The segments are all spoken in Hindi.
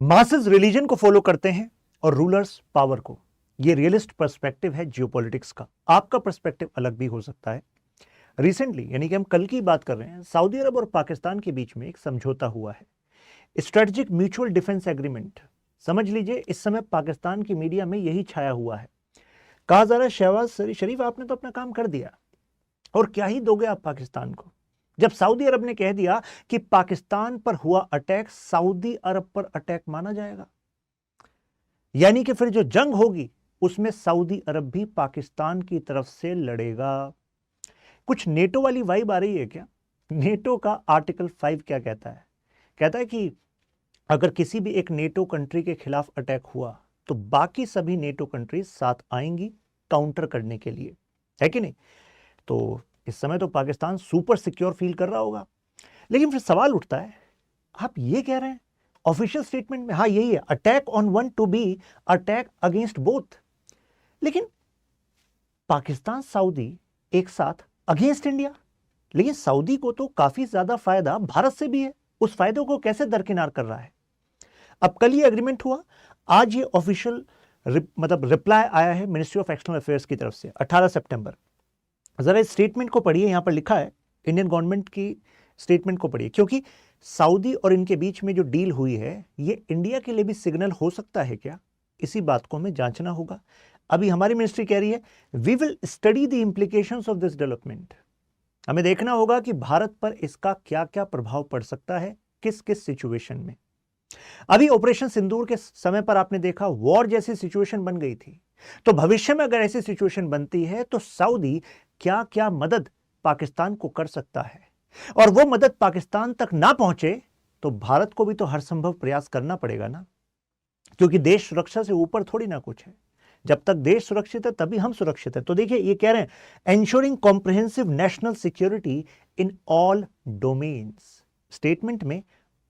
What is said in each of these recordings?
मासेस रिलीजन को फॉलो करते हैं और रूलर्स पावर को। ये रियलिस्ट पर्सपेक्टिव है जियोपॉलिटिक्स का। आपका पर्सपेक्टिव अलग भी हो सकता है। रिसेंटली, यानी कि हम कल की बात कर रहे हैं, सऊदी अरब और पाकिस्तान के बीच में एक समझौता हुआ है, स्ट्रेटेजिक म्यूचुअल डिफेंस एग्रीमेंट। समझ लीजिए इस समय पाकिस्तान की मीडिया में यही छाया हुआ है। कहा जा रहा है शहबाज शरीफ आपने तो अपना काम कर दिया और क्या ही दोगे आप पाकिस्तान को, जब सऊदी अरब ने कह दिया कि पाकिस्तान पर हुआ अटैक सऊदी अरब पर अटैक माना जाएगा। यानी कि फिर जो जंग होगी उसमें सऊदी अरब भी पाकिस्तान की तरफ से लड़ेगा। कुछ नेटो वाली वाइब आ रही है क्या? नेटो का आर्टिकल 5 क्या कहता है? कहता है कि अगर किसी भी एक नेटो कंट्री के खिलाफ अटैक हुआ तो बाकी सभी नेटो कंट्रीज साथ आएंगी काउंटर करने के लिए, है कि नहीं? तो इस समय तो पाकिस्तान सुपर सिक्योर फील कर रहा होगा। लेकिन फिर सवाल उठता है, आप ये कह रहे हैं ऑफिशियल स्टेटमेंट में, हाँ यही है, attack on one to be attack against both, लेकिन पाकिस्तान सऊदी एक साथ अगेंस्ट इंडिया। लेकिन सऊदी को तो काफी ज्यादा फायदा भारत से भी है, उस फायदे को कैसे दरकिनार कर रहा है? अब कल ये एग्रीमेंट हुआ, आज ये ऑफिशियल मतलब रिप्लाई आया है मिनिस्ट्री ऑफ एक्सटर्नल अफेयर्स की तरफ से 18 सितंबर। जरा इस स्टेटमेंट को पढ़िए, यहां पर लिखा है, इंडियन गवर्नमेंट की स्टेटमेंट को पढ़िए, क्योंकि सऊदी और इनके बीच में जो डील हुई है ये इंडिया के लिए भी सिग्नल हो सकता है क्या? इसी बात को हमें जांचना होगा। अभी हमारी मिनिस्ट्री कह रही है we will study the implications of this development. हमें देखना होगा कि भारत पर इसका क्या क्या प्रभाव पड़ सकता है, किस किस सिचुएशन में। अभी ऑपरेशन सिंदूर के समय पर आपने देखा वॉर जैसी सिचुएशन बन गई थी, तो भविष्य में अगर ऐसी सिचुएशन बनती है तो सऊदी क्या क्या मदद पाकिस्तान को कर सकता है, और वो मदद पाकिस्तान तक ना पहुंचे तो भारत को भी तो हर संभव प्रयास करना पड़ेगा ना, क्योंकि देश सुरक्षा से ऊपर थोड़ी ना कुछ है। जब तक देश सुरक्षित है तभी हम सुरक्षित है। तो देखिए ये कह रहे हैं ensuring comprehensive national security in all domains. Statement में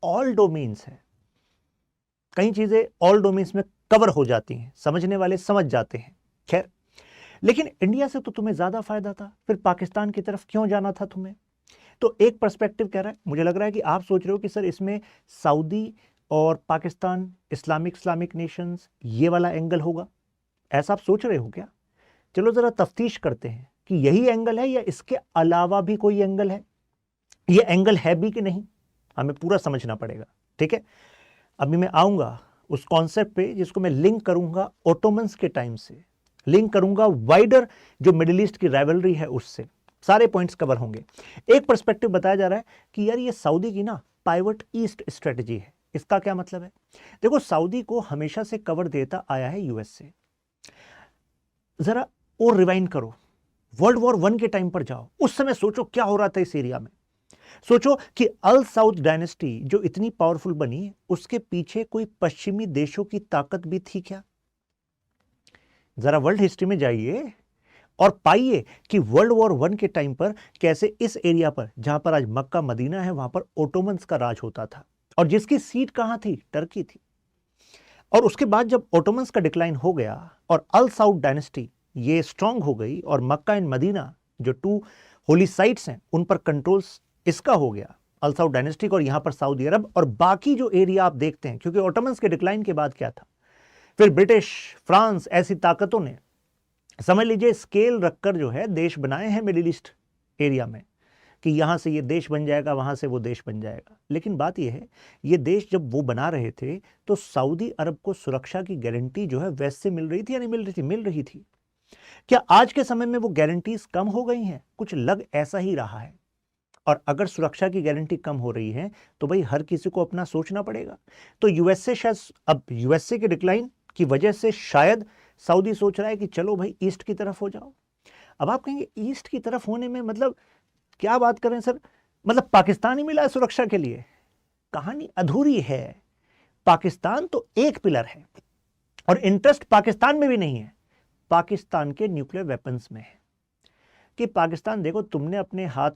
ऑल डोमेन्स है, कई चीजें ऑल डोमेन्स में कवर हो जाती हैं, समझने वाले समझ जाते हैं। खैर, लेकिन इंडिया से तो तुम्हें ज्यादा फायदा था, फिर पाकिस्तान की तरफ क्यों जाना था तुम्हें? तो एक पर्सपेक्टिव कह रहा है, मुझे लग रहा है कि आप सोच रहे हो कि सर इसमें सऊदी और पाकिस्तान इस्लामिक नेशंस ये वाला एंगल होगा, ऐसा आप सोच रहे हो क्या? चलो जरा तफ्तीश करते हैं कि यही एंगल है या इसके अलावा भी कोई एंगल है। ये एंगल है भी कि नहीं, हमें पूरा समझना पड़ेगा। ठीक है, अभी मैं आऊंगा उस कॉन्सेप्ट पे जिसको मैं लिंक करूंगा ओटोमन्स के टाइम से, लिंक करूंगा वाइडर जो मिडिल ईस्ट की राइवलरी है उससे, सारे पॉइंट्स कवर होंगे। एक पर्सपेक्टिव बताया जा रहा है कि यार ये सऊदी की ना पाइवट ईस्ट स्ट्रेटजी है। इसका क्या मतलब है? देखो, सऊदी को हमेशा से कवर देता आया है यूएस से। जरा और रिवाइंड करो, वर्ल्ड वॉर 1 के टाइम पर जाओ, उस समय सोचो क्या हो रहा था इस एरिया में। सोचो कि अल साउद डायनेस्टी जो इतनी पावरफुल बनी, उसके पीछे कोई पश्चिमी देशों की ताकत भी थी क्या? जरा वर्ल्ड हिस्ट्री में जाइए और पाइए कि वर्ल्ड वॉर 1 के टाइम पर कैसे इस एरिया पर, जहां पर आज मक्का मदीना है, वहां पर ओटोमन्स का राज होता था, और जिसकी सीट कहां थी? टर्की थी। और उसके बाद जब ओटोमन्स का डिक्लाइन हो गया और अल साउद डायनेस्टी ये स्ट्रांग हो गई और मक्का एंड मदीना जो 2 होली साइट्स हैं उन पर कंट्रोल इसका हो गया, अल साउद डायनेस्टी का, और यहां पर सऊदी अरब और बाकी जो एरिया आप देखते हैं, क्योंकि ओटोमन्स के डिक्लाइन के बाद क्या था, फिर ब्रिटिश, फ्रांस, ऐसी ताकतों ने समझ लीजिए स्केल रखकर जो है देश बनाए हैं मिडिल ईस्ट एरिया में, कि यहां से ये देश बन जाएगा, वहां से वो देश बन जाएगा। लेकिन बात यह है, ये देश जब वो बना रहे थे तो सऊदी अरब को सुरक्षा की गारंटी जो है वेस्ट से मिल रही थी या नहीं मिल रही थी? मिल रही थी। क्या आज के समय में वो गारंटीज कम हो गई हैं? कुछ लग ऐसा ही रहा है। और अगर सुरक्षा की गारंटी कम हो रही है तो भाई हर किसी को अपना सोचना पड़ेगा। तो यूएसए शायद, अब यूएसए के डिक्लाइन की वजह से शायद सऊदी सोच रहा है कि चलो भाई ईस्ट की तरफ हो जाओ। अब आप कहेंगे ईस्ट की तरफ होने में मतलब क्या बात करें सर, मतलब पाकिस्तान ही मिला है सुरक्षा के लिए? कहानी अधूरी है। पाकिस्तान तो एक पिलर है और इंटरेस्ट पाकिस्तान में भी नहीं है, पाकिस्तान के न्यूक्लियर वेपन्स में है। कि पाकिस्तान देखो, तुमने अपने हाथ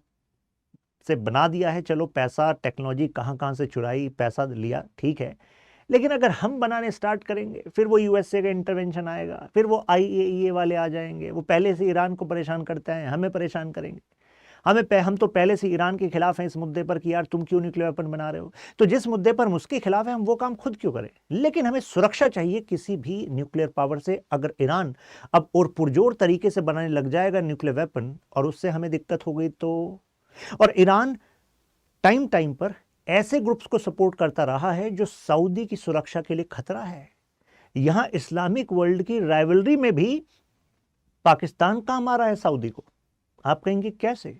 से बना दिया है, चलो पैसा टेक्नोलॉजी कहां कहां से चुराई, पैसा लिया, ठीक है, लेकिन अगर हम बनाने स्टार्ट करेंगे फिर वो यूएसए का इंटरवेंशन आएगा, फिर वो आईएईए वाले आ जाएंगे, वो पहले से ईरान को परेशान करते हैं, हमें परेशान करेंगे। हम तो पहले से ईरान के खिलाफ हैं इस मुद्दे पर कि यार तुम क्यों न्यूक्लियर वेपन बना रहे हो, तो जिस मुद्दे पर हम उसके खिलाफ है हम वो काम खुद क्यों करें। लेकिन हमें सुरक्षा चाहिए किसी भी न्यूक्लियर पावर से। अगर ईरान अब और पुरजोर तरीके से बनाने लग जाएगा न्यूक्लियर वेपन और उससे हमें दिक्कत हो गई तो, और ईरान टाइम टाइम पर ऐसे ग्रुप्स को सपोर्ट करता रहा है जो सऊदी की सुरक्षा के लिए खतरा है। यहां इस्लामिक वर्ल्ड की राइवलरी में भी पाकिस्तान काम आ रहा है सऊदी को। आप कहेंगे कैसे?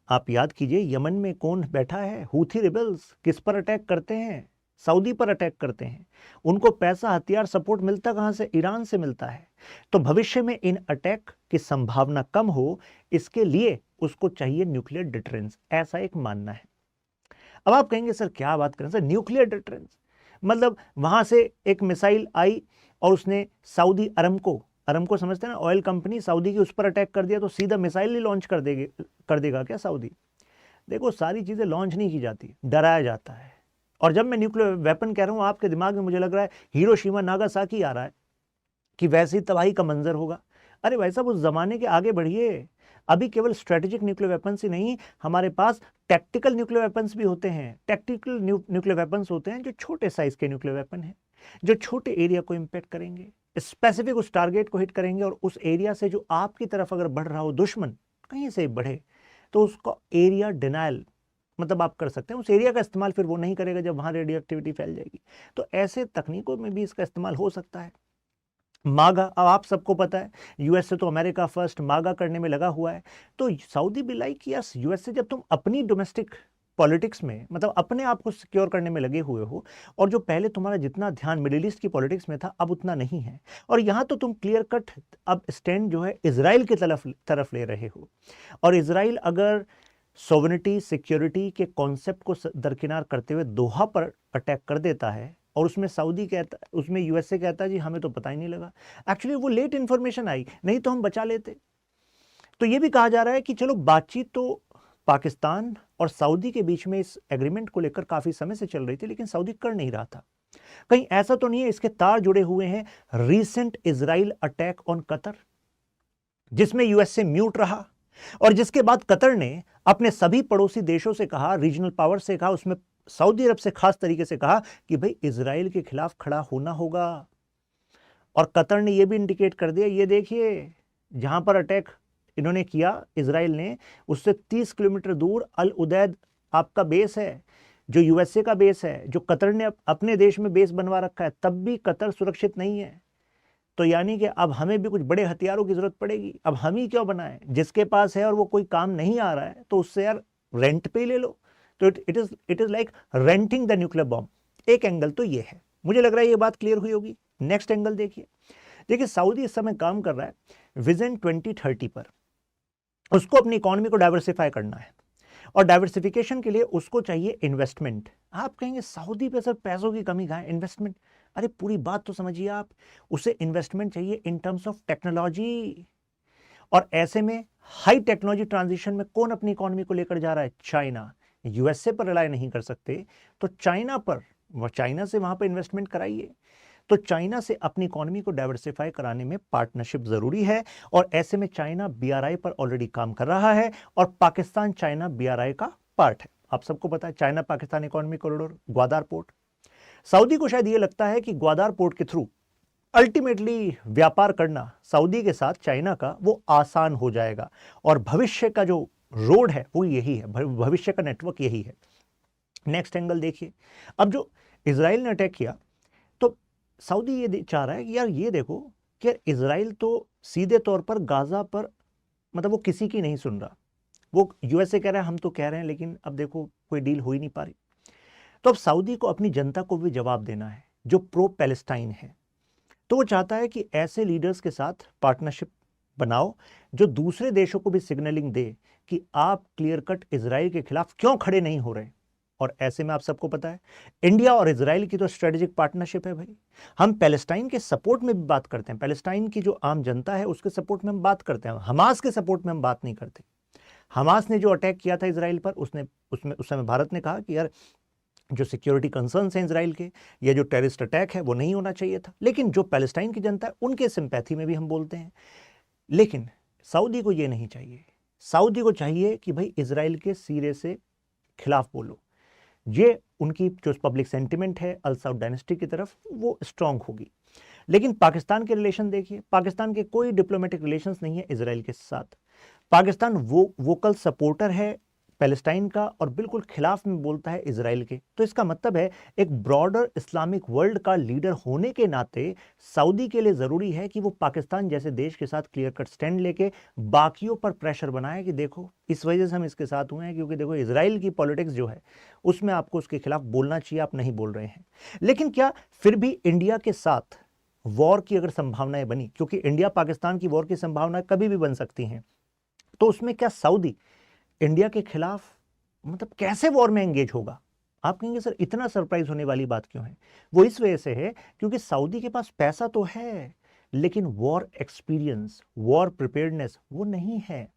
आप याद कीजिए यमन में कौन बैठा है, हूथी रिबेल्स किस पर अटैक करते हैं, सऊदी पर अटैक करते हैं। उनको पैसा हथियार सपोर्ट मिलता कहां से? ईरान से मिलता है। तो भविष्य में इन अटैक की संभावना कम हो, इसके लिए उसको चाहिए न्यूक्लियर डिटरेंस, ऐसा एक मानना है। अब आप कहेंगे सर क्या बात करें सर, न्यूक्लियर डिटरेंस मतलब वहां से एक मिसाइल आई और उसने सऊदी अरमको समझते हैं ना, ऑयल कंपनी, सऊदी की उस पर अटैक कर दिया तो सीधा मिसाइल ही लॉन्च कर देगा क्या सऊदी? देखो सारी चीजें लॉन्च नहीं की जाती, डराया जाता है। और जब मैं न्यूक्लियर वेपन कह रहा हूं आपके दिमाग में मुझे लग रहा है हिरोशिमा नागासाकी आ रहा है कि वैसी तबाही का मंजर होगा। अरे भाई साहब उस जमाने के आगे बढ़िए। अभी केवल स्ट्रेटेजिक न्यूक्लियर वेपन्स ही नहीं, हमारे पास टैक्टिकल न्यूक्लियर वेपन्स भी होते हैं। टैक्टिकल न्यूक्लियर वेपन्स होते हैं जो छोटे साइज के न्यूक्लियर वेपन हैं, जो छोटे एरिया को इंपैक्ट करेंगे, स्पेसिफिक उस टारगेट को हिट करेंगे और उस एरिया से जो आपकी तरफ अगर बढ़ रहा हो दुश्मन कहीं से बढ़े तो उसको एरिया डिनायल मतलब आप कर सकते हैं। उस एरिया का इस्तेमाल फिर वो नहीं करेगा जब वहां रेडियो एक्टिविटी फैल जाएगी। तो ऐसे तकनीकों में भी इसका इस्तेमाल हो सकता है। मागा, अब आप सबको पता है यूएस से तो अमेरिका फर्स्ट मागा करने में लगा हुआ है। तो सऊदी भी लाइक यस, यूएस से जब तुम अपनी डोमेस्टिक पॉलिटिक्स में मतलब अपने आप को सिक्योर करने में लगे हुए हो और जो पहले तुम्हारा जितना ध्यान मिडिल ईस्ट की पॉलिटिक्स में था अब उतना नहीं है, और यहां तो तुम क्लियर कट अब स्टैंड जो है इजराइल की तरफ ले रहे हो। और इजराइल अगर सोवरेनिटी सिक्योरिटी के कॉन्सेप्ट को दरकिनार करते हुए दोहा पर अटैक कर देता है और उसमें सऊदी कहता, उसमें यूएसए कहता है जी हमें तो पता ही नहीं लगा, एक्चुअली वो लेट इंफॉर्मेशन आई, नहीं तो हम बचा लेते। तो ये भी कहा जा रहा है कि चलो बातचीत तो पाकिस्तान और सऊदी के बीच में इस एग्रीमेंट को लेकर काफी समय से चल रही थी लेकिन सऊदी कर नहीं रहा था। कहीं ऐसा तो नहीं है इसके तार जुड़े हुए हैं recent Israel attack on Qatar, जिसमें यूएसए म्यूट रहा और जिसके बाद कतर ने अपने सभी पड़ोसी देशों से कहा, रीजनल पावर से कहा, उसमें सऊदी अरब से खास तरीके से कहा कि भाई इजराइल के खिलाफ खड़ा होना होगा। और कतर ने यह भी इंडिकेट कर दिया, ये देखिए जहां पर अटैक इन्होंने किया इजराइल ने उससे 30 किलोमीटर दूर अल उदैद आपका बेस है जो यूएसए का बेस है, जो कतर ने अपने देश में बेस बनवा रखा है, तब भी कतर सुरक्षित नहीं है। तो यानी कि अब हमें भी कुछ बड़े हथियारों की जरूरत पड़ेगी। अब हम ही क्यों बनाएं, जिसके पास है और वो कोई काम नहीं आ रहा है तो उससे यार रेंट पे ले लो। तो it is like renting the nuclear bomb. एक एंगल तो ये है, मुझे लग रहा है ये बात क्लियर हुई होगी। नेक्स्ट एंगल देखिए सऊदी इस समय काम कर रहा है विजन 2030 पर। उसको अपनी इकोनॉमी को डाइवर्सिफाई करना है और डाइवर्सिफिकेशन के लिए उसको चाहिए इन्वेस्टमेंट। आप कहेंगे सऊदी पे सर पैसों की कमी कहां है, इन्वेस्टमेंट? अरे पूरी बात तो समझिए आप, उसे इन्वेस्टमेंट चाहिए इन टर्म्स ऑफ टेक्नोलॉजी। और ऐसे में हाई टेक्नोलॉजी ट्रांजिशन में कौन अपनी इकोनॉमी को लेकर जा रहा है? चाइना। यूएसए पर रिलाय नहीं कर सकते तो चाइना से वहां पर इन्वेस्टमेंट कराइए। तो चाइना से अपनी इकोनॉमी को डाइवर्सिफाई कराने में पार्टनरशिप जरूरी है और ऐसे में चाइना बीआरआई पर ऑलरेडी काम कर रहा है और पाकिस्तान चाइना बीआरआई का पार्ट है। आप सबको पता है China Pakistan economic corridor, Gwadar port. Saudi को शायद यह लगता है कि ग्वादार पोर्ट के थ्रू अल्टीमेटली व्यापार करना सऊदी के साथ चाइना का वो आसान हो जाएगा और भविष्य का जो रोड है वो यही है, भविष्य का नेटवर्क यही है। नेक्स्ट एंगल देखिए, अब जो इजराइल ने अटैक किया तो सऊदी ये चाह रहा है कि यार ये देखो कि यार इजराइल तो सीधे तौर पर गाजा पर मतलब वो किसी की नहीं सुन रहा। वो यूएसए कह रहा है हम तो कह रहे हैं लेकिन अब देखो कोई डील हो ही नहीं पा रही। तो अब सऊदी को अपनी जनता को भी जवाब देना है जो प्रो पैलेस्टाइन है। तो वो चाहता है कि ऐसे लीडर्स के साथ पार्टनरशिप बनाओ जो दूसरे देशों को भी सिग्नलिंग दे कि आप क्लियर कट इजराइल के खिलाफ क्यों खड़े नहीं हो रहे। और ऐसे में आप सबको पता है इंडिया और इजराइल की तो स्ट्रेटेजिक पार्टनरशिप है भाई। हम पैलेस्टाइन के सपोर्ट में भी बात करते हैं, पैलेस्टाइन की जो आम जनता है उसके सपोर्ट में हम बात करते हैं, हमास के सपोर्ट में हम बात नहीं करते। हमास ने जो अटैक किया था इजराइल पर उसमें उस समय भारत ने कहा कि यार जो सिक्योरिटी कंसर्न्स हैं इजराइल के या जो टेररिस्ट अटैक है वो नहीं होना चाहिए था। लेकिन जो पैलेस्टाइन की जनता है उनके सिंपैथी में भी हम बोलते हैं। लेकिन सऊदी को ये नहीं चाहिए सऊदी को चाहिए कि भाई इजराइल के सिरे से खिलाफ बोलो, ये उनकी जो पब्लिक सेंटिमेंट है अल सऊद डायनेस्टी की तरफ वो स्ट्रांग होगी। लेकिन पाकिस्तान के रिलेशन देखिए, पाकिस्तान के कोई डिप्लोमेटिक रिलेशंस नहीं है इजराइल के साथ। पाकिस्तान वो वोकल सपोर्टर है पैलेस्टाइन का और बिल्कुल खिलाफ में बोलता है इजराइल के। तो इसका मतलब है एक ब्रॉडर इस्लामिक वर्ल्ड का लीडर होने के नाते सऊदी के लिए जरूरी है कि वो पाकिस्तान जैसे देश के साथ क्लियर कट स्टैंड लेके बाकियों पर प्रेशर बनाए कि देखो इस वजह से हम इसके साथ हुए हैं, क्योंकि देखो इजराइल की पॉलिटिक्स जो है उसमें आपको उसके खिलाफ बोलना चाहिए, आप नहीं बोल रहे हैं। लेकिन क्या फिर भी इंडिया के साथ वॉर की अगर संभावनाएं बनी, क्योंकि इंडिया पाकिस्तान की वॉर की संभावनाएं कभी भी बन सकती हैं, तो उसमें क्या सऊदी इंडिया के खिलाफ मतलब कैसे वॉर में एंगेज होगा? आप कहेंगे सर इतना सरप्राइज होने वाली बात क्यों है? वो इस वजह से है क्योंकि सऊदी के पास पैसा तो है लेकिन वॉर एक्सपीरियंस, वॉर प्रिपेयर्डनेस वो नहीं है।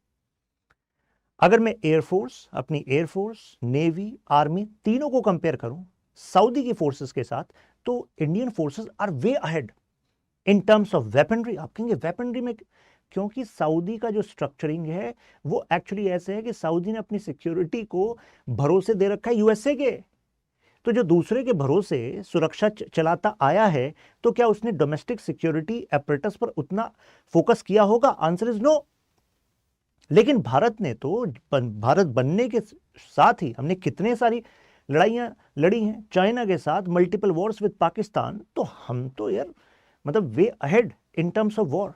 अगर मैं एयरफोर्स, अपनी एयरफोर्स, नेवी, आर्मी तीनों को कंपेयर करूं सऊदी की फोर्सेस के साथ, तो Indian forces are way ahead in terms of weaponry. आप कहेंगे वेपनरी में, क्योंकि सऊदी का जो स्ट्रक्चरिंग है वो एक्चुअली ऐसे है कि सऊदी ने अपनी सिक्योरिटी को भरोसे दे रखा है यूएसए के। तो जो दूसरे के भरोसे सुरक्षा चलाता आया है, तो क्या उसने डोमेस्टिक सिक्योरिटी एपरेटस पर उतना फोकस किया होगा? Answer is no. लेकिन भारत ने तो, भारत बनने के साथ ही हमने कितने सारी लड़ाइयां लड़ी हैं चाइना के साथ, मल्टीपल वॉर्स विद पाकिस्तान। तो हम तो यार मतलब वे ahead in terms of war.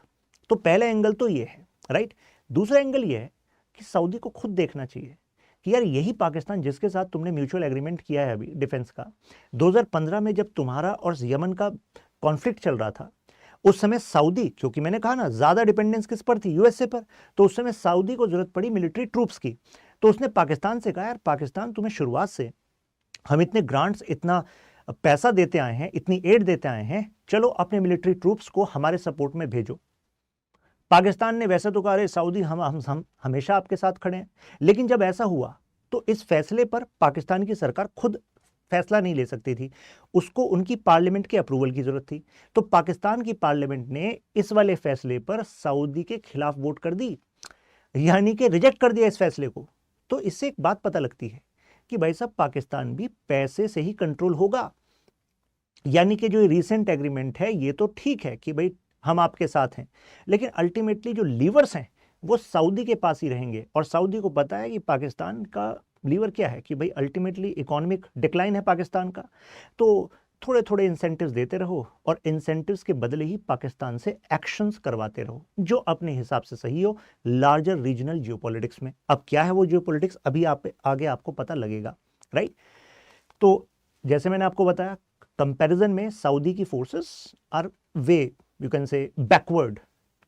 तो पहला एंगल तो ये है, राइट। दूसरा एंगल ये है कि सऊदी को खुद देखना चाहिए कि यार यही पाकिस्तान जिसके साथ तुमने म्यूचुअल एग्रीमेंट किया है अभी डिफेंस का, 2015 में जब तुम्हारा और यमन का कॉन्फ्लिक्ट चल रहा था, उस समय सऊदी, क्योंकि मैंने कहा ना ज्यादा डिपेंडेंस किस पर थी? यूएसए पर। तो उस समय सऊदी को जरूरत पड़ी मिलिट्री ट्रूप्स की, तो उसने पाकिस्तान से कहा यार पाकिस्तान तुम्हें शुरुआत से हम इतने ग्रांट्स, इतना पैसा देते आए हैं, इतनी एड देते आए हैं, चलो अपने मिलिट्री ट्रूप्स को हमारे सपोर्ट में भेजो। पाकिस्तान ने वैसे तो कहा अरे सऊदी हम हमेशा आपके साथ खड़े हैं, लेकिन जब ऐसा हुआ तो इस फैसले पर पाकिस्तान की सरकार खुद फैसला नहीं ले सकती थी, उसको उनकी पार्लियामेंट के अप्रूवल की जरूरत थी। तो पाकिस्तान की पार्लियामेंट ने इस वाले फैसले पर सऊदी के खिलाफ वोट कर दी, यानी कि रिजेक्ट कर दिया इस फैसले को। तो इससे एक बात पता लगती है कि भाई साहब पाकिस्तान भी पैसे से ही कंट्रोल होगा। यानी कि जो रिसेंट एग्रीमेंट है ये तो ठीक है कि भाई हम आपके साथ हैं, लेकिन अल्टीमेटली जो लीवर्स हैं वो सऊदी के पास ही रहेंगे। और सऊदी को पता है कि पाकिस्तान का लीवर क्या है, कि भाई अल्टीमेटली इकोनॉमिक डिक्लाइन है पाकिस्तान का। तो थोड़े थोड़े इंसेंटिव्स देते रहो और इंसेंटिव्स के बदले ही पाकिस्तान से एक्शंस करवाते रहो जो अपने हिसाब से सही हो लार्जर रीजनल जियोपॉलिटिक्स में। अब क्या है वो जियोपॉलिटिक्स, अभी आगे आपको पता लगेगा, राइट। तो जैसे मैंने आपको बताया, कंपैरिजन में सऊदी की forces are way you can say backward,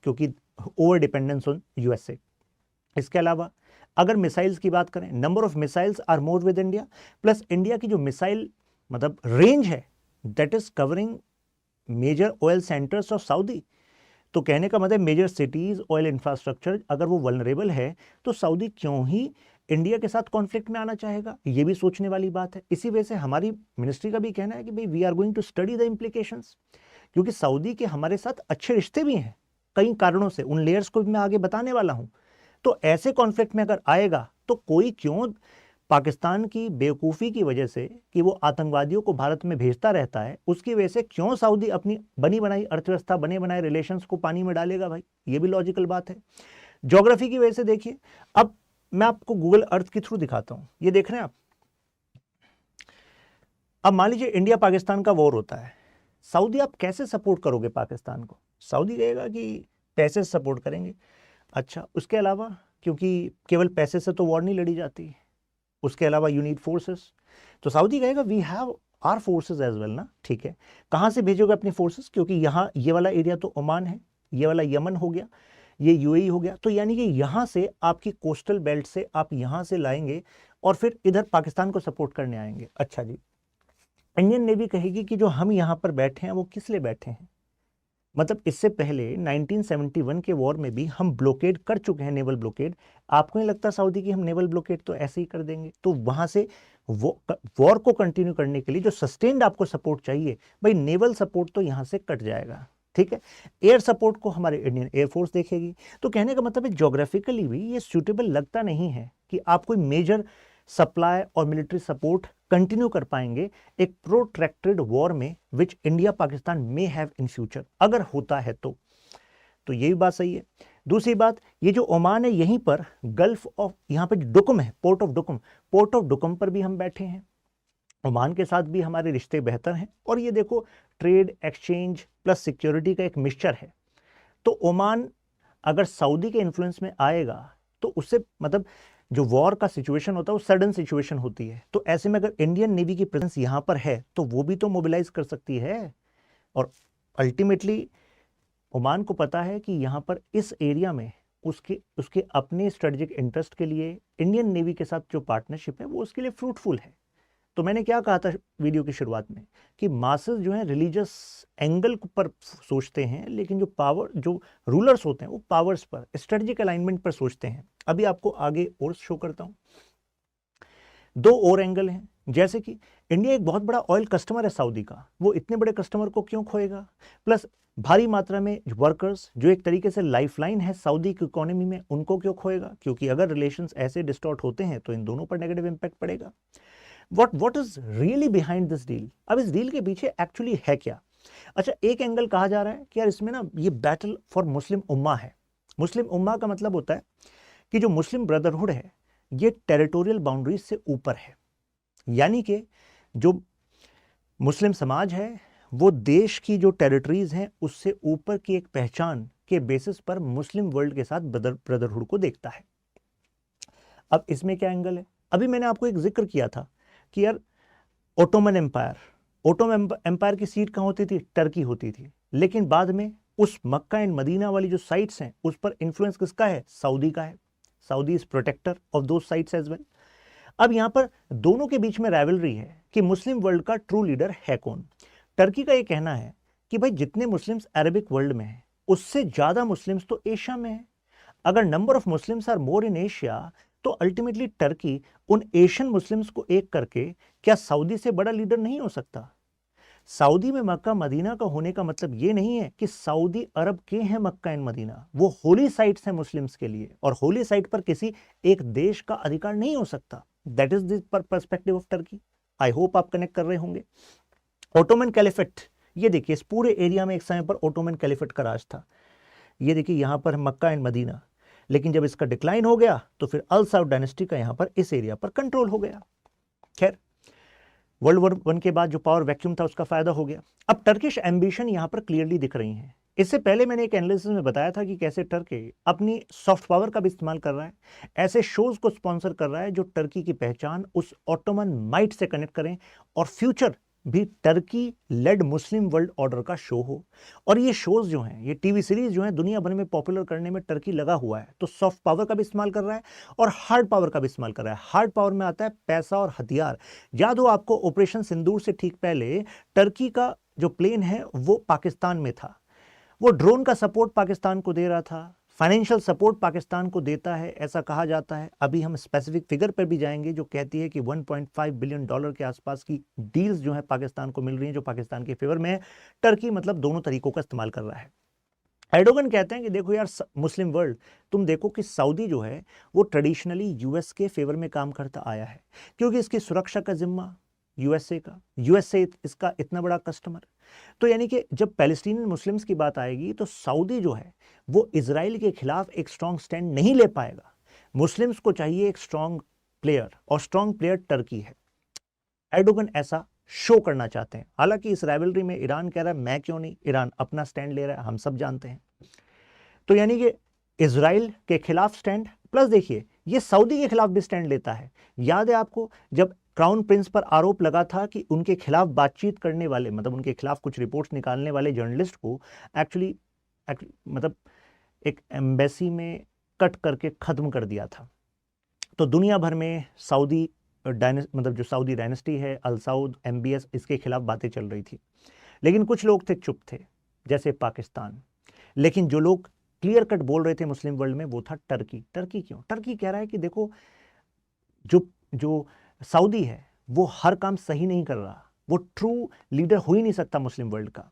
क्योंकि ओवर डिपेंडेंस ऑन यूएसए। इसके अलावा अगर मिसाइल्स की बात करें, number of missiles are more with India, plus India की जो मिसाइल मतलब रेंज है that is covering major oil centres of Saudi. तो कहने का मतलब मेजर सिटीज, ऑयल इंफ्रास्ट्रक्चर अगर वो वल्नरेबल है तो सऊदी क्यों ही इंडिया के साथ कॉन्फ्लिक्ट में आना चाहेगा? ये भी सोचने वाली बात है। इसी वजह से हमारी मिनिस्ट्री का भी कहना है कि भाई we are going to study the implications, क्योंकि सऊदी के हमारे साथ अच्छे रिश्ते भी हैं कई कारणों से, उन लेयर्स को भी मैं आगे बताने वाला हूं। तो ऐसे कॉन्फ्लिक्ट में अगर आएगा तो कोई क्यों पाकिस्तान की बेवकूफ़ी की वजह से कि वो आतंकवादियों को भारत में भेजता रहता है, उसकी वजह से क्यों सऊदी अपनी बनी बनाई अर्थव्यवस्था, बने बनाए रिलेशंस को पानी में डालेगा? भाई ये भी लॉजिकल बात है। ज्योग्राफी की वजह से देखिए, अब मैं आपको गूगल अर्थ के थ्रू दिखाता हूं, ये देख रहे हैं आप। अब मान लीजिए इंडिया पाकिस्तान का वॉर होता है, सऊदी आप कैसे सपोर्ट करोगे पाकिस्तान को? सऊदी कहेगा कि पैसे से सपोर्ट करेंगे। अच्छा, उसके अलावा क्योंकि केवल पैसे से तो वॉर नहीं लड़ी जाती, उसके अलावा यू नीड फोर्सेस, तो सऊदी कहेगा we have are forces as well ना। ठीक है, कहां से भेजोगे अपनी फोर्सेस? क्योंकि यहां ये वाला एरिया तो ओमान है, ये वाला यमन हो गया, ये यूएई हो गया, तो यानी कि यहां से आपकी कोस्टल बेल्ट से आप यहां से लाएंगे और फिर इधर पाकिस्तान को सपोर्ट करने आएंगे। अच्छा जी, इंडियन नेवी कहेगी कि जो हम यहां पर बैठे हैं वो किस लिए बैठे हैं? मतलब इससे पहले 1971 के वॉर में भी हम ब्लॉकेड कर चुके हैं, नेवल ब्लॉकेड। आपको नहीं लगता सऊदी की हम नेवल ब्लॉकेड तो ऐसे ही कर देंगे? तो वहां से वॉर को कंटिन्यू करने के लिए जो सस्टेन्ड आपको सपोर्ट चाहिए, भाई नेवल सपोर्ट तो यहां से कट जाएगा। ठीक है। एयर सपोर्ट को हमारे इंडियन एयरफोर्स देखेगी। तो कहने का मतलब है ज्योग्राफिकली भी ये सूटेबल लगता नहीं है कि आप कोई मेजर सप्लाई और मिलिट्री सपोर्ट कंटिन्यू कर पाएंगे एक प्रोट्रैक्टेड वॉर में, which India Pakistan may have in future, अगर होता है तो ये भी बात सही है। दूसरी बात, ये जो ओमान है यहीं पर गल्फ ऑफ, यहाँ पे डुकम है, पोर्ट ऑफ डुकम पर भी हम बैठे हैं। ओमान के साथ भी हमारे रिश्ते बेहतर हैं, और ये देखो ट्रेड, एक्सचेंज प्लस सिक्योरिटी का एक मिक्सचर है। तो ओमान अगर सऊदी के इन्फ्लुएंस में आएगा तो उससे मतलब जो वॉर का सिचुएशन होता है वो सडन सिचुएशन होती है। तो ऐसे में अगर इंडियन नेवी की प्रेजेंस यहां पर है तो वो भी तो मोबिलाइज कर सकती है। और अल्टीमेटली ओमान को पता है कि यहां पर इस एरिया में उसके अपने स्ट्रेटेजिक इंटरेस्ट के लिए इंडियन नेवी के साथ जो पार्टनरशिप है वो उसके लिए फ्रूटफुल है। तो मैंने क्या कहा था वीडियो की शुरुआत में कि मासेस जो है रिलीजियस एंगल पर सोचते हैं, लेकिन जो रूलर्स होते हैं वो पावर्स पर, स्ट्रेटेजिक अलाइनमेंट पर सोचते हैं। अभी आपको आगे और शो करता हूं। दो और एंगल हैं, जैसे कि इंडिया एक बहुत बड़ा ऑयल कस्टमर है सऊदी का, वो इतने बड़े कस्टमर को क्यों खोएगा। प्लस भारी मात्रा में वर्कर्स जो एक तरीके से लाइफलाइन है सऊदी की इकोनॉमी में, उनको क्यों खोएगा, क्योंकि अगर रिलेशंस ऐसे डिस्टॉर्ट होते हैं तो इन दोनों पर नेगेटिव इंपैक्ट पड़ेगा। what is really behind this deal? अब इस डील के पीछे एक्चुअली है क्या। अच्छा, एक एंगल कहा जा रहा है कि यार इसमें ना ये बैटल फॉर मुस्लिम उम्मा है। मुस्लिम उम्मा का मतलब होता है कि जो मुस्लिम ब्रदरहुड है ये टेरिटोरियल बाउंड्रीज से ऊपर है, यानी कि जो मुस्लिम समाज है वो देश की जो टेरिटरीज हैं उससे ऊपर की एक पहचान के बेसिस पर मुस्लिम वर्ल्ड के साथ ब्रदरहुड को देखता है। अब इसमें क्या एंगल है, अभी मैंने आपको एक जिक्र किया था कि यार ओटोमन एम्पायर की सीट कहाँ होती थी, टर्की होती थी, लेकिन बाद में उस मक्का एंड मदीना वाली जो साइट्स हैं उस पर इंफ्लुएंस किसका है, सऊदी का है। सऊदी इज प्रोटेक्टर ऑफ दो साइट्स एज वेल। अब यहां पर दोनों के बीच में राइवलरी है कि मुस्लिम वर्ल्ड का ट्रू लीडर है कौन। टर्की का यह कहना है कि भाई जितने मुस्लिम्स अरबिक वर्ल्ड में हैं उससे ज्यादा मुस्लिम्स तो एशिया में है। अगर number of Muslims are more in Asia तो अल्टीमेटली टर्की उन एशियन मुस्लिम्स को एक करके क्या सऊदी से बड़ा लीडर नहीं हो सकता। सऊदी में मक्का मदीना का होने का मतलब यह नहीं है कि सऊदी अरब के हैं मक्का एंड मदीना, वो होली साइट्स हैं मुस्लिम्स के लिए, और होली साइट पर किसी एक देश का अधिकार नहीं हो सकता। That is the perspective of Turkey. I hope आप कनेक्ट कर रहे होंगे। ओटोमन कैलिफेट, ये देखिए इस पूरे एरिया में एक समय पर ओटोमन कैलिफेट का राज था। ये देखिए यहां पर मक्का एंड मदीना, लेकिन जब इसका डिक्लाइन हो गया तो फिर अल साउद डायनेस्टी का यहां पर इस एरिया पर कंट्रोल हो गया। खैर, वर्ल्ड वॉर 1 के बाद जो पावर वैक्यूम था उसका फायदा हो गया। अब टर्किश एम्बिशन यहां पर क्लियरली दिख रही हैं। इससे पहले मैंने एक एनालिसिस में बताया था कि कैसे टर्की अपनी सॉफ्ट पावर का भी इस्तेमाल कर रहा है, ऐसे शोज को स्पॉन्सर कर रहा है जो टर्की की पहचान उस ऑटोमन माइट से कनेक्ट करें और फ्यूचर भी टर्की लेड मुस्लिम वर्ल्ड ऑर्डर का शो हो। और ये शोज जो हैं, ये टीवी सीरीज जो हैं, दुनिया भर में पॉपुलर करने में टर्की लगा हुआ है। तो सॉफ्ट पावर का भी इस्तेमाल कर रहा है और हार्ड पावर का भी इस्तेमाल कर रहा है। हार्ड पावर में आता है पैसा और हथियार। याद हो आपको ऑपरेशन सिंदूर से ठीक पहले टर्की का जो प्लेन है वो पाकिस्तान में था, वो ड्रोन का सपोर्ट पाकिस्तान को दे रहा था, फाइनेंशियल सपोर्ट पाकिस्तान को देता है ऐसा कहा जाता है। अभी हम स्पेसिफिक फिगर पर भी जाएंगे जो कहती है कि 1.5 बिलियन डॉलर के आसपास की डील्स जो है पाकिस्तान को मिल रही हैं जो पाकिस्तान के फेवर में है। टर्की मतलब दोनों तरीकों का इस्तेमाल कर रहा है। एर्डोगन कहते हैं कि देखो यार मुस्लिम वर्ल्ड, तुम देखो कि सऊदी जो है वो ट्रेडिशनली यूएस के फेवर में काम करता आया है, क्योंकि इसकी सुरक्षा का जिम्मा यूएसए इसका इतना बड़ा कस्टमर। तो यानी कि जब पैलेस्टीनियन मुस्लिम्स की बात आएगी तो सऊदी जो है वो इजराइल के खिलाफ एक स्ट्रॉन्ग स्टैंड नहीं ले पाएगा। मुस्लिम्स को चाहिए एक स्ट्रॉन्ग प्लेयर, और स्ट्रॉन्ग प्लेयर टर्की है। एर्डोगन ऐसा शो करना चाहते हैं। हालांकि इस राइवलरी में ईरान कह रहा है मैं क्यों नहीं, ईरान अपना स्टैंड ले रहा है, हम सब जानते हैं। तो यानी कि इजराइल के खिलाफ स्टैंड, प्लस देखिए ये सऊदी के खिलाफ भी स्टैंड लेता है। याद है आपको जब क्राउन प्रिंस पर आरोप लगा था कि उनके खिलाफ बातचीत करने वाले, मतलब उनके खिलाफ कुछ रिपोर्ट्स निकालने वाले जर्नलिस्ट को एक्चुअली मतलब एक एम्बेसी में कट करके खत्म कर दिया था। तो दुनिया भर में सऊदी मतलब जो सऊदी डायनेस्टी है, अल सऊद, MBS, इसके खिलाफ बातें चल रही थी। लेकिन कुछ लोग थे चुप थे, जैसे पाकिस्तान। लेकिन जो लोग क्लियर कट बोल रहे थे मुस्लिम वर्ल्ड में वो था टर्की। टर्की क्यों? टर्की कह रहा है कि देखो जो सऊदी है वो हर काम सही नहीं कर रहा, वो ट्रू लीडर हो ही नहीं सकता मुस्लिम वर्ल्ड का।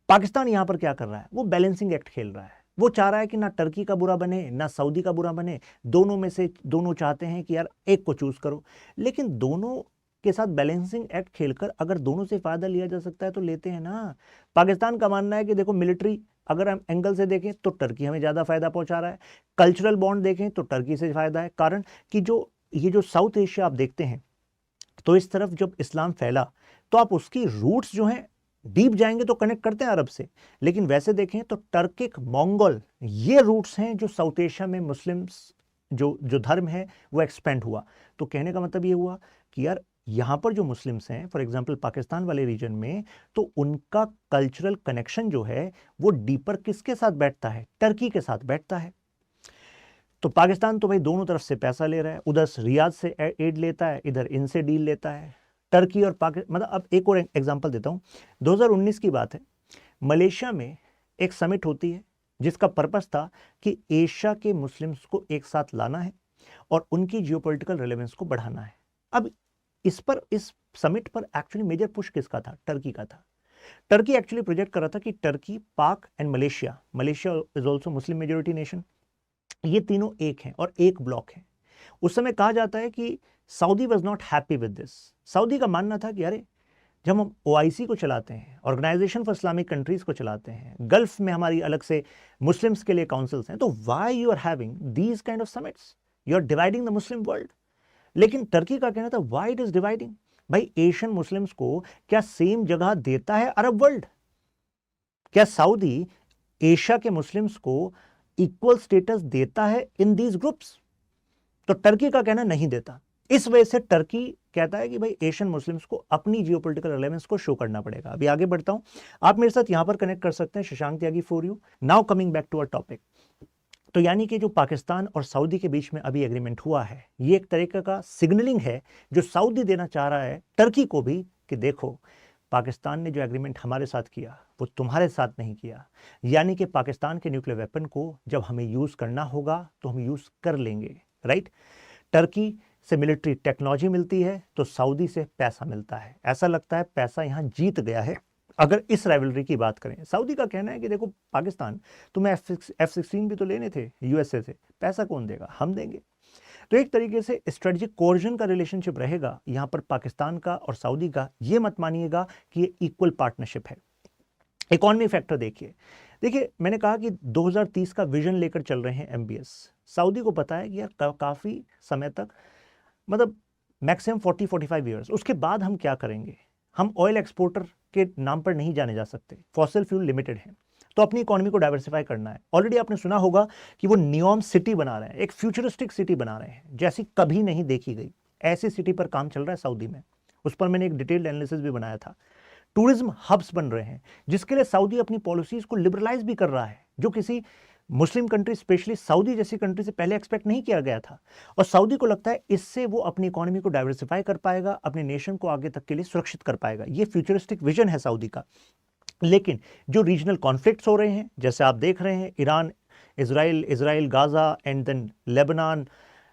पाकिस्तान यहां पर क्या कर रहा है, वो बैलेंसिंग एक्ट खेल रहा है। वो चाह रहा है कि ना टर्की का बुरा बने ना सऊदी का बुरा बने, दोनों में से दोनों चाहते हैं कि यार एक को चूज करो, लेकिन दोनों के साथ बैलेंसिंग एक्ट खेलकर अगर दोनों से फायदा लिया जा सकता है तो लेते हैं ना। पाकिस्तान का मानना है कि देखो मिलिट्री अगर हम एंगल से देखें तो टर्की हमें ज्यादा फायदा पहुंचा रहा है, कल्चरल बॉन्ड देखें तो टर्की से फायदा है, कारण कि ये जो साउथ एशिया आप देखते हैं तो इस तरफ जब इस्लाम फैला तो आप उसकी रूट्स जो हैं डीप जाएंगे तो कनेक्ट करते हैं अरब से, लेकिन वैसे देखें तो टर्किक मंगोल ये रूट्स हैं जो साउथ एशिया में मुस्लिम्स जो जो धर्म है वो एक्सपेंड हुआ। तो कहने का मतलब ये हुआ कि यार यहां पर जो मुस्लिम्स हैं फॉर एग्जांपल पाकिस्तान वाले रीजन में, तो उनका कल्चरल कनेक्शन जो है वो डीपर किसके साथ बैठता है, टर्की के साथ बैठता है। तो पाकिस्तान तो भाई दोनों तरफ से पैसा ले रहा है, उधर रियाद से एड लेता है, इधर इनसे डील लेता है। टर्की और पाकिस्तान, मतलब अब एक और एग्जांपल देता हूं, 2019 की बात है, मलेशिया में एक समिट होती है जिसका पर्पस था कि एशिया के मुस्लिम्स को एक साथ लाना है और उनकी जियोपॉलिटिकल रिलेवेंस को बढ़ाना है। अब इस समिट पर एक्चुअली मेजर पुश किसका था, टर्की का था। टर्की एक्चुअली प्रोजेक्ट कर रहा था कि टर्की, पाक and Malaysia, Malaysia is also Muslim majority nation, ये तीनों एक हैं और एक ब्लॉक है। उस समय कहा जाता है कि Saudi was not happy with this. Saudi का मानना था कि अरे जब हम ओआईसी को चलाते हैं, ऑर्गेनाइजेशन फॉर इस्लामिक कंट्रीज को चलाते हैं, गल्फ में हमारी अलग से मुस्लिम्स के लिए काउंसिल्स हैं, तो why you are having these kind of summits, you are dividing the Muslim world. लेकिन टर्की का कहना था व्हाई इट इज डिवाइडिंग, भाई एशियन मुस्लिम्स को क्या सेम जगह देता है अरब वर्ल्ड? क्या सऊदी एशिया के मुस्लिम्स को इक्वल स्टेटस देता है इन दीज ग्रुप्स? तो टर्की का कहना नहीं देता। इस वजह से टर्की कहता है कि भाई एशियन मुस्लिम्स को अपनी जियोपॉलिटिकल रिलेवेंस को शो करना पड़ेगा। अभी आगे बढ़ता हूं, आप मेरे साथ यहां पर कनेक्ट कर सकते हैं, Shashank Tyagi for you. Now coming back to our topic. तो यानी कि जो पाकिस्तान और सऊदी के बीच में अभी एग्रीमेंट हुआ है, ये एक तरीके का सिग्नलिंग है जो सऊदी देना चाह रहा है टर्की को भी कि देखो पाकिस्तान ने जो एग्रीमेंट हमारे साथ किया वो तुम्हारे साथ नहीं किया, यानी कि पाकिस्तान के न्यूक्लियर वेपन को जब हमें यूज करना होगा तो हम यूज कर लेंगे, राइट। टर्की से मिलिट्री टेक्नोलॉजी मिलती है तो सऊदी से पैसा मिलता है। ऐसा लगता है पैसा यहां जीत गया है अगर इस राइवलरी की बात करें। सऊदी का कहना है कि देखो पाकिस्तान, तुम्हें F-16 भी तो लेने थे यूएसए से, पैसा कौन देगा, हम देंगे। तो एक तरीके से स्ट्रेटेजिक कोर्जन का रिलेशनशिप रहेगा यहां पर पाकिस्तान का और सऊदी का। ये मत मानिएगा कि ये इक्वल पार्टनरशिप है। इकोनॉमी फैक्टर देखिए, मैंने कहा कि 2030 का विजन लेकर चल रहे हैं एमबीएस। सऊदी को पता है कि यार काफी समय तक, मतलब मैक्सिमम 40-45 ईयर्स, उसके बाद हम क्या करेंगे? हम ऑयल एक्सपोर्टर के नाम पर नहीं जाने जा सकते, फॉसिल फ्यूल लिमिटेड है, तो अपनी इकोनॉमी को डाइवर्सिफाई करना है। ऑलरेडी आपने सुना होगा कि वो नियोम सिटी बना रहे हैं, एक फ्यूचरिस्टिक सिटी बना रहे हैं जैसी कभी नहीं देखी गई। ऐसी सिटी पर काम चल रहा है सऊदी में, उस पर मैंने एक डिटेल्ड एनालिसिस भी बनाया था। टूरिज्म हब्स बन रहे हैं जिसके लिए सऊदी अपनी पॉलिसीज को लिबरलाइज भी कर रहा है, जो किसी मुस्लिम कंट्री स्पेशली सऊदी जैसी कंट्री से पहले एक्सपेक्ट नहीं किया गया था। और सऊदी को लगता है इससे वो अपनी इकोनॉमी को डाइवर्सिफाई कर पाएगा, अपने नेशन को आगे तक के लिए सुरक्षित कर पाएगा। ये फ्यूचरिस्टिक विजन है सऊदी का। लेकिन जो रीजनल कॉन्फ्लिक्ट्स हो रहे हैं, जैसे आप देख रहे हैं Iran, Israel Gaza and then Lebanon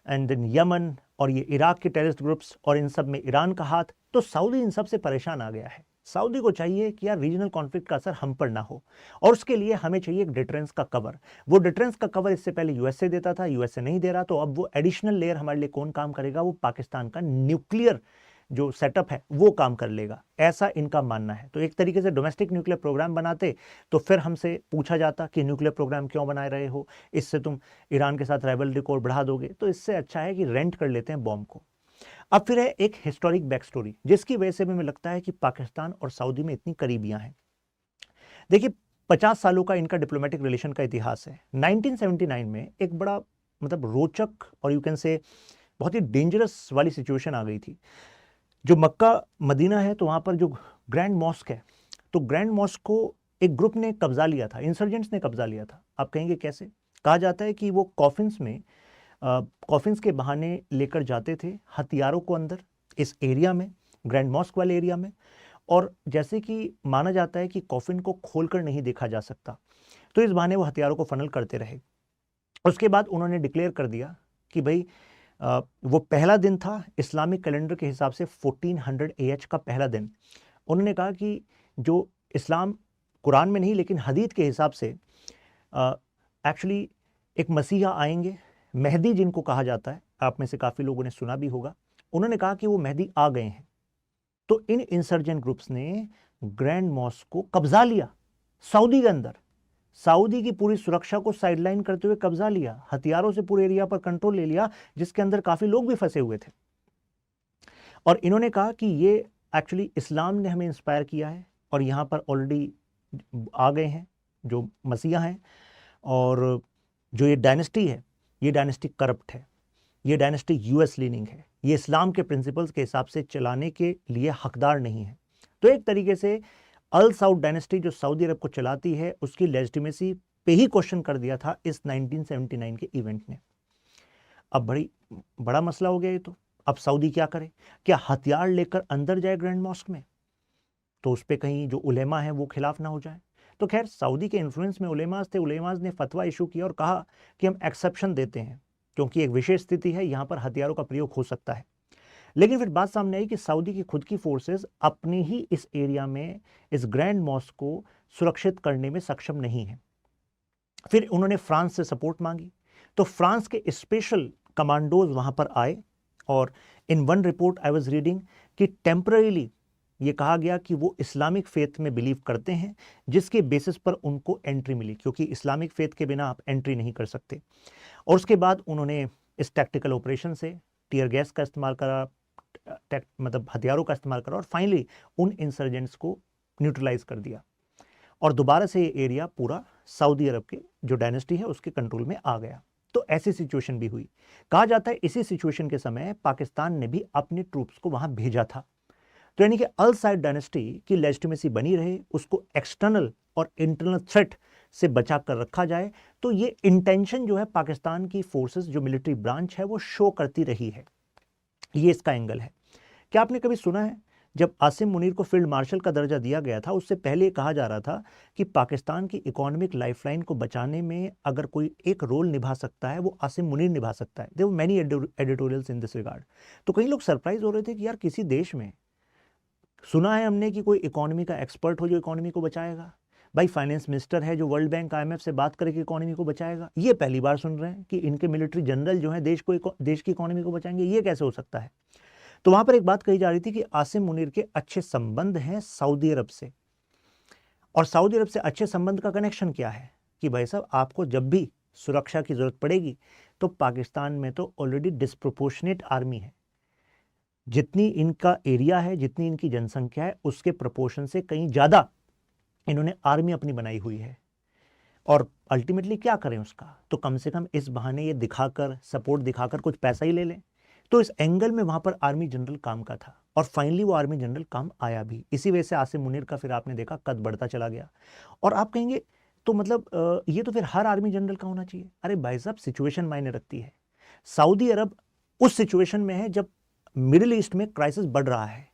and then Yemen, और ये इराक के टेररिस्ट ग्रुप्स, और इन सब में ईरान का हाथ, तो सऊदी इन सब से परेशान आ गया है। सऊदी को चाहिए कि यार रीजनल कॉन्फ्लिक्ट का असर हम पर ना हो, और उसके लिए हमें चाहिए एक डिटरेंस का कवर। वो डिटरेंस का कवर इससे पहले यूएसए देता था, यूएसए नहीं दे रहा, तो अब वो एडिशनल लेयर हमारे लिए कौन काम करेगा? वो पाकिस्तान का न्यूक्लियर जो सेटअप है वो काम कर लेगा, ऐसा इनका मानना है। तो एक तरीके से डोमेस्टिक न्यूक्लियर प्रोग्राम बनाते तो फिर हमसे पूछा जाता कि न्यूक्लियर प्रोग्राम क्यों बना रहे हो, इससे तुम ईरान के साथ राइवलरी को बढ़ा दोगे, तो इससे अच्छा है कि रेंट कर लेते हैं बॉम्ब को। अब फिर है एक हिस्टोरिक बैक स्टोरी जिसकी वजह से भी मुझे लगता है कि पाकिस्तान और सऊदी में इतनी करीबियां हैं। देखिए 50 सालों का इनका डिप्लोमेटिक रिलेशन का इतिहास है। 1979 में एक बड़ा, मतलब रोचक और यू कैन से बहुत ही डेंजरस वाली सिचुएशन आ गई थी। जो मक्का मदीना है तो वहां पर जो ग्रैंड मॉस्क है, तो ग्रैंड मॉस्क को एक ग्रुप ने कब्जा लिया था, इंसर्जेंट्स ने कब्जा लिया था। आप कहेंगे कैसे? कहा जाता है कि वो कॉफिन्स के बहाने लेकर जाते थे हथियारों को अंदर इस एरिया में, ग्रैंड मॉस्क वाले एरिया में, और जैसे कि माना जाता है कि कॉफिन को खोलकर नहीं देखा जा सकता, तो इस बहाने वो हथियारों को फनल करते रहे। उसके बाद उन्होंने डिक्लेयर कर दिया कि भाई वो पहला दिन था इस्लामिक कैलेंडर के हिसाब से 1400 AH का पहला दिन। उन्होंने कहा कि जो इस्लाम कुरान में नहीं लेकिन हदीथ के हिसाब से एक्चुअली एक मसीहा आएंगे, मेहदी जिनको कहा जाता है, आप में से काफ़ी लोगों ने सुना भी होगा। उन्होंने कहा कि वो मेहदी आ गए हैं। तो इन इंसर्जेंट ग्रुप्स ने ग्रैंड मॉस्क को कब्जा लिया सऊदी के अंदर, सऊदी की पूरी सुरक्षा को साइडलाइन करते हुए कब्जा लिया, हथियारों से पूरे एरिया पर कंट्रोल ले लिया, जिसके अंदर काफ़ी लोग भी फंसे हुए थे। और इन्होंने कहा कि ये एक्चुअली इस्लाम ने हमें इंस्पायर किया है और यहाँ पर ऑलरेडी आ गए हैं जो मसीहा हैं, और जो ये डायनेस्टी है ये डायनेस्टी करप्ट है, ये डायनेस्टी यूएस लीनिंग है, ये इस्लाम के प्रिंसिपल्स के हिसाब से चलाने के लिए हकदार नहीं है। तो एक तरीके से अल साउद डायनेस्टी जो सऊदी अरब को चलाती है उसकी लेजिटिमेसी पे ही क्वेश्चन कर दिया था इस 1979 के इवेंट ने। अब बड़ा मसला हो गया ये तो। अब सऊदी क्या करे? क्या हथियार लेकर अंदर जाए ग्रैंड मॉस्क में? तो उस पर कहीं जो उलेमा है वो खिलाफ ना हो जाए। तो खैर सऊदी के इन्फ्लुएंस में उलेमाज थे, उलेमाज ने फतवा इशू किया और कहा कि हम एक्सेप्शन देते हैं क्योंकि एक विशेष स्थिति है, यहाँ पर हथियारों का प्रयोग हो सकता है। लेकिन फिर बात सामने आई कि सऊदी की खुद की फोर्सेस अपने ही इस एरिया में इस ग्रैंड मॉस्क को सुरक्षित करने में सक्षम नहीं है। फिर उन्होंने फ्रांस से सपोर्ट मांगी, तो फ्रांस के स्पेशल कमांडोज वहां पर आए और in one report I was reading कि टेम्पररीली ये कहा गया कि वो इस्लामिक फेथ में बिलीव करते हैं, जिसके बेसिस पर उनको एंट्री मिली, क्योंकि इस्लामिक फेथ के बिना आप एंट्री नहीं कर सकते। और उसके बाद उन्होंने इस टैक्टिकल ऑपरेशन से टीयर गैस का इस्तेमाल करा, मतलब हथियारों का इस्तेमाल करा और फाइनली उन इंसर्जेंट्स को न्यूट्रलाइज कर दिया और दोबारा से ये एरिया पूरा सऊदी अरब के जो डायनेस्टी है उसके कंट्रोल में आ गया। तो ऐसी सिचुएशन भी हुई। कहा जाता है इसी सिचुएशन के समय पाकिस्तान ने भी अपने ट्रूप्स को वहां भेजा था। तो यानी कि अल साइद डायनेस्टी की लेजिटिमेसी बनी रहे, उसको एक्सटर्नल और इंटरनल थ्रेट से बचा कर रखा जाए। तो ये इंटेंशन जो है पाकिस्तान की फोर्सेस जो मिलिट्री ब्रांच है वो शो करती रही है, ये इसका एंगल है। क्या आपने कभी सुना है जब आसिम मुनीर को फील्ड मार्शल का दर्जा दिया गया था उससे पहले कहा जा रहा था कि पाकिस्तान की इकोनॉमिक लाइफलाइन को बचाने में अगर कोई एक रोल निभा सकता है वो आसिम मुनीर निभा सकता है। There were many editorials in this regard. तो कई लोग सरप्राइज हो रहे थे कि यार किसी देश में सुना है हमने कि कोई इकोनॉमी का एक्सपर्ट हो जो इकोनॉमी को बचाएगा। भाई फाइनेंस मिनिस्टर है जो वर्ल्ड बैंक IMF से बात करके इकोनॉमी को बचाएगा। ये पहली बार सुन रहे हैं कि इनके मिलिट्री जनरल जो है देश की इकोनॉमी को बचाएंगे। ये कैसे हो सकता है? तो वहां पर एक बात कही जा रही थी कि आसिम मुनीर के अच्छे संबंध हैं सऊदी अरब से, और सऊदी अरब से अच्छे संबंध का कनेक्शन क्या है कि भाई साहब आपको जब भी सुरक्षा की जरूरत पड़ेगी तो पाकिस्तान में तो ऑलरेडी डिस्प्रोपोर्शनेट आर्मी है, जितनी इनका एरिया है, जितनी इनकी जनसंख्या है उसके प्रोपोर्शन से कहीं ज्यादा इन्होंने आर्मी अपनी बनाई हुई है। और अल्टीमेटली क्या करें उसका, तो कम से कम इस बहाने ये दिखाकर, सपोर्ट दिखाकर कुछ पैसा ही ले लें। तो इस एंगल में वहां पर आर्मी जनरल काम का था और फाइनली वो आर्मी जनरल काम आया भी। इसी वजह से आसिम मुनीर का फिर आपने देखा कद बढ़ता चला गया। और आप कहेंगे तो मतलब ये तो फिर हर आर्मी जनरल का होना चाहिए। अरे भाई साहब सिचुएशन मायने रखती है। सऊदी अरब उस सिचुएशन में है जब मिडिल ईस्ट में क्राइसिस बढ़ रहा है,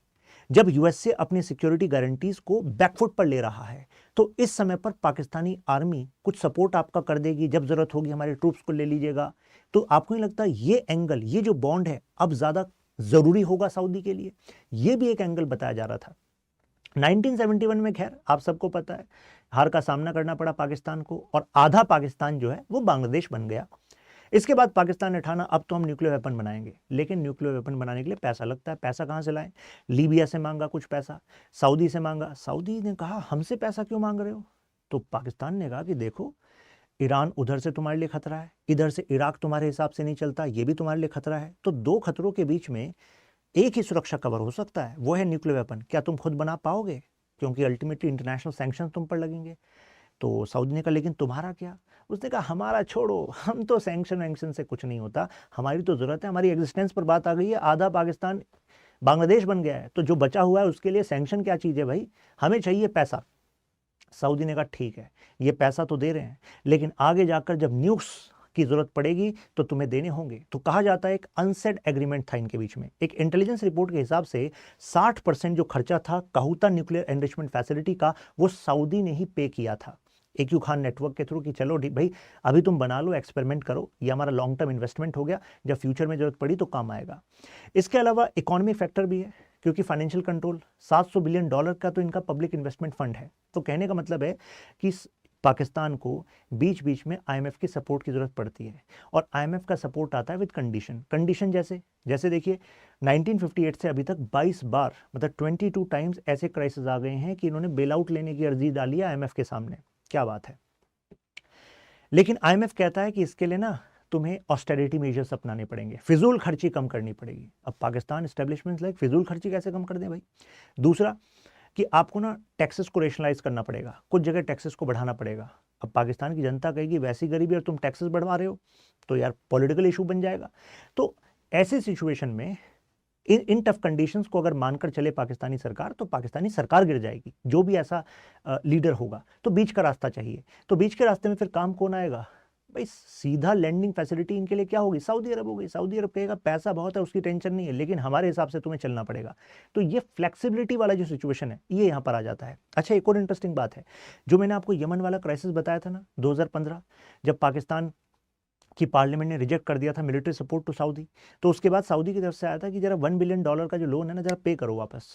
जब यूएसए अपनी सिक्योरिटी गारंटीज को बैकफुट पर ले रहा है। तो इस समय पर पाकिस्तानी आर्मी कुछ सपोर्ट आपका कर देगी, जब जरूरत होगी हमारे ट्रूप्स को ले लीजिएगा। तो आपको नहीं लगता ये एंगल, ये जो बॉन्ड है अब ज्यादा जरूरी होगा सऊदी के लिए? ये भी एक एंगल बताया जा रहा था। 1971 में खैर आप सबको पता है हार का सामना करना पड़ा पाकिस्तान को और आधा पाकिस्तान जो है वो बांग्लादेश बन गया। इसके बाद पाकिस्तान ने ठाना अब तो हम न्यूक्लियर वेपन बनाएंगे, लेकिन न्यूक्लियर वेपन बनाने के लिए पैसा लगता है। पैसा कहाँ से लाएं? लीबिया से मांगा कुछ पैसा, सऊदी से मांगा। सऊदी ने कहा हमसे पैसा क्यों मांग रहे हो? तो पाकिस्तान ने कहा कि देखो ईरान उधर से तुम्हारे लिए खतरा है, इधर से इराक तुम्हारे हिसाब से नहीं चलता, ये भी तुम्हारे लिए खतरा है। तो दो खतरों के बीच में एक ही सुरक्षा कवर हो सकता है, वो है न्यूक्लियर वेपन। क्या तुम खुद बना पाओगे? क्योंकि अल्टीमेटली इंटरनेशनल सैंक्शन तुम पर लगेंगे। तो सऊदी ने कहा लेकिन तुम्हारा क्या? उसने कहा हमारा छोड़ो, हम तो सैंक्शन वैंक्शन से कुछ नहीं होता, हमारी तो जरूरत है, हमारी एग्जिस्टेंस पर बात आ गई है। आधा पाकिस्तान बांग्लादेश बन गया है, तो जो बचा हुआ है उसके लिए सैंक्शन क्या चीज़ है भाई, हमें चाहिए पैसा। सऊदी ने कहा ठीक है ये पैसा तो दे रहे हैं, लेकिन आगे जाकर जब न्यूक्स की जरूरत पड़ेगी तो तुम्हें देने होंगे। तो कहा जाता है एक अनसेड एग्रीमेंट था इनके बीच में। एक इंटेलिजेंस रिपोर्ट के हिसाब से 60% जो खर्चा था कहूता न्यूक्लियर एनरिचमेंट फैसिलिटी का वो सऊदी ने ही पे किया था AQ खान नेटवर्क के थ्रू कि चलो भाई अभी तुम बना लो, एक्सपेरिमेंट करो, ये हमारा लॉन्ग टर्म इन्वेस्टमेंट हो गया, जब फ्यूचर में जरूरत पड़ी तो काम आएगा। इसके अलावा इकोनॉमी फैक्टर भी है, क्योंकि फाइनेंशियल कंट्रोल, $700 बिलियन का तो इनका पब्लिक इन्वेस्टमेंट फंड है। तो कहने का मतलब है कि पाकिस्तान को बीच बीच में आईएमएफ की सपोर्ट की जरूरत पड़ती है, और आईएमएफ का सपोर्ट आता है विद कंडीशन जैसे देखिए 1958 से अभी तक 22 बार, मतलब 22 टाइम्स ऐसे क्राइसिस आ गए हैं कि इन्होंने बेल आउट लेने की अर्जी डाली है आईएमएफ के सामने। क्या बात है। लेकिन आईएमएफ कहता है कि इसके लिए ना तुम्हें ऑस्टेरिटी मेजर्स अपनाने पड़ेंगे, फिजूल खर्ची कम करनी पड़ेगी। अब पाकिस्तान एस्टेब्लिशमेंट लाइक फिजूल खर्ची कैसे कम कर दें भाई। दूसरा कि आपको ना टैक्सेस को रेशनलाइज करना पड़ेगा, कुछ जगह टैक्सेस को बढ़ाना पड़ेगा। अब पाकिस्तान की जनता कहेगी वैसी गरीबी और तुम टैक्सेस बढ़वा रहे हो, तो यार पॉलिटिकल इशू बन जाएगा। तो ऐसी सिचुएशन में इन टफ कंडीशंस को अगर मानकर चले पाकिस्तानी सरकार, तो पाकिस्तानी सरकार गिर जाएगी। जो भी ऐसा लीडर होगा, तो बीच का रास्ता चाहिए। तो बीच के रास्ते में फिर काम कौन आएगा भाई। सीधा लैंडिंग फैसिलिटी इनके लिए क्या होगी, सऊदी अरब होगी। सऊदी अरब कहेगा पैसा बहुत है, उसकी टेंशन नहीं है, लेकिन हमारे हिसाब से तुम्हें चलना पड़ेगा। तो ये फ्लेक्सिबिलिटी वाला जो सिचुएशन है, ये यहाँ पर आ जाता है। अच्छा, एक और इंटरेस्टिंग बात है, जो मैंने आपको यमन वाला क्राइसिस बताया था ना 2015, जब पाकिस्तान कि पार्लियामेंट ने रिजेक्ट कर दिया था मिलिट्री सपोर्ट टू सऊदी, तो उसके बाद सऊदी की तरफ से आया था कि जरा $1 बिलियन का जो लोन है ना, जरा पे करो वापस।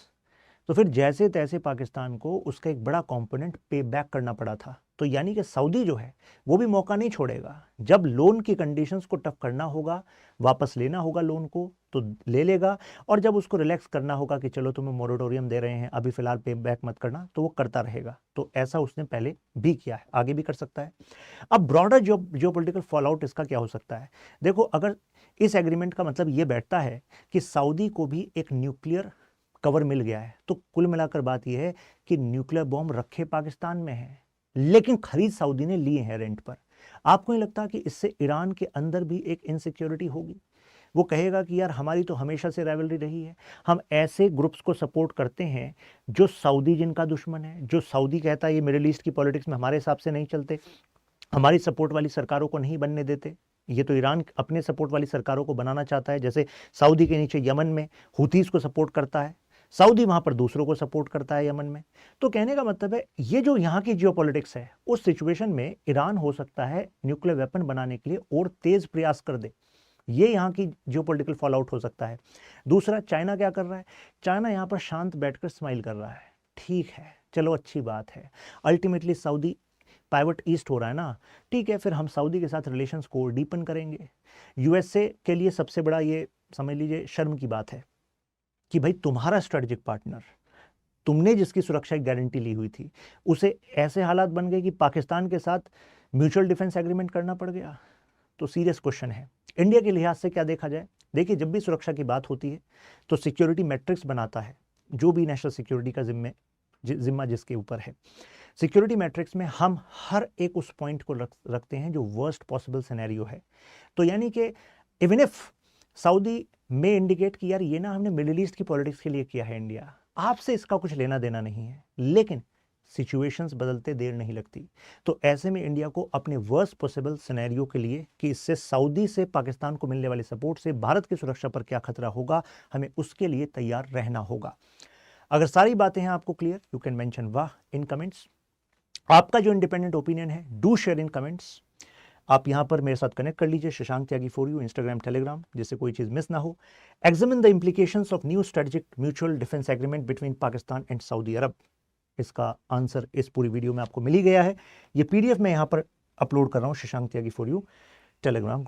तो फिर जैसे तैसे पाकिस्तान को उसका एक बड़ा कंपोनेंट पे बैक करना पड़ा था। तो यानी कि सऊदी जो है वो भी मौका नहीं छोड़ेगा। जब लोन की कंडीशंस को टफ करना होगा, वापस लेना होगा लोन को, तो ले लेगा, और जब उसको रिलैक्स करना होगा कि चलो तुम्हें मोरेटोरियम दे रहे हैं, अभी फिलहाल पे बैक मत करना, तो वो करता रहेगा। तो ऐसा उसने पहले भी किया है, आगे भी कर सकता है। अब ब्रॉडर जियोपॉलिटिकल फॉलआउट इसका क्या हो सकता है। देखो, अगर इस एग्रीमेंट का मतलब ये बैठता है कि सऊदी को भी एक न्यूक्लियर कवर मिल गया है, तो कुल मिलाकर बात यह है कि न्यूक्लियर बॉम्ब रखे पाकिस्तान में है, लेकिन खरीद सऊदी ने लिए हैं रेंट पर। आपको नहीं लगता कि इससे ईरान के अंदर भी एक इनसिक्योरिटी होगी। वो कहेगा कि यार हमारी तो हमेशा से राइवलरी रही है, हम ऐसे ग्रुप्स को सपोर्ट करते हैं जो सऊदी जिनका दुश्मन है, जो सऊदी कहता है ये मिडिल ईस्ट की पॉलिटिक्स में हमारे हिसाब से नहीं चलते, हमारी सपोर्ट वाली सरकारों को नहीं बनने देते। ये तो ईरान अपने सपोर्ट वाली सरकारों को बनाना चाहता है, जैसे सऊदी के नीचे यमन में हुतीस को सपोर्ट करता है, सऊदी वहां पर दूसरों को सपोर्ट करता है यमन में। तो कहने का मतलब है ये जो यहाँ की जियोपॉलिटिक्स है, उस सिचुएशन में ईरान हो सकता है न्यूक्लियर वेपन बनाने के लिए और तेज प्रयास कर दे। ये यहाँ की जियोपॉलिटिकल फॉलआउट हो सकता है। दूसरा, चाइना क्या कर रहा है। चाइना यहाँ पर शांत बैठकर स्माइल कर रहा है, ठीक है चलो अच्छी बात है, अल्टीमेटली सऊदी पाइवट ईस्ट हो रहा है ना, ठीक है, फिर हम सऊदी के साथ रिलेशंस को डीपन करेंगे। यूएसए के लिए सबसे बड़ा ये समझ लीजिए शर्म की बात है कि भाई तुम्हारा स्ट्रेटेजिक पार्टनर, तुमने जिसकी सुरक्षा की गारंटी ली हुई थी, उसे ऐसे हालात बन गए कि पाकिस्तान के साथ म्यूचुअल डिफेंस एग्रीमेंट करना पड़ गया। तो सीरियस क्वेश्चन है। इंडिया के लिहाज से क्या देखा जाए, देखिए जब भी सुरक्षा की बात होती है तो सिक्योरिटी मैट्रिक्स बनाता है जो भी नेशनल सिक्योरिटी का जिम्मा जिसके ऊपर है। सिक्योरिटी मैट्रिक्स में हम हर एक उस पॉइंट को रखते हैं जो वर्स्ट पॉसिबल सिनेरियो है। तो यानी कि इवन इफ सऊदी में इंडिकेट कि यार ये ना हमने मिडिल ईस्ट की पॉलिटिक्स के लिए किया है, इंडिया आपसे इसका कुछ लेना देना नहीं है, लेकिन सिचुएशंस बदलते देर नहीं लगती। तो ऐसे में इंडिया को अपने वर्स्ट पॉसिबल सिनेरियो के लिए कि इससे सऊदी से पाकिस्तान को मिलने वाले सपोर्ट से भारत की सुरक्षा पर क्या खतरा होगा, हमें उसके लिए तैयार रहना होगा। अगर सारी बातें हैं आपको क्लियर, यू कैन मेंशन वाह इन कमेंट्स। आपका जो इंडिपेंडेंट ओपिनियन है डू शेयर इन कमेंट्स। आप यहां पर मेरे साथ कनेक्ट कर लीजिए, Shashank Tyagi for you, Instagram Telegram, जिससे कोई चीज मिस ना हो। Examine the implications of new strategic mutual defence agreement between Pakistan and Saudi Arab. इसका आंसर इस पूरी वीडियो में आपको मिल ही गया है। ये पीडीएफ मैं यहां पर अपलोड कर रहा हूं Shashank Tyagi for you Telegram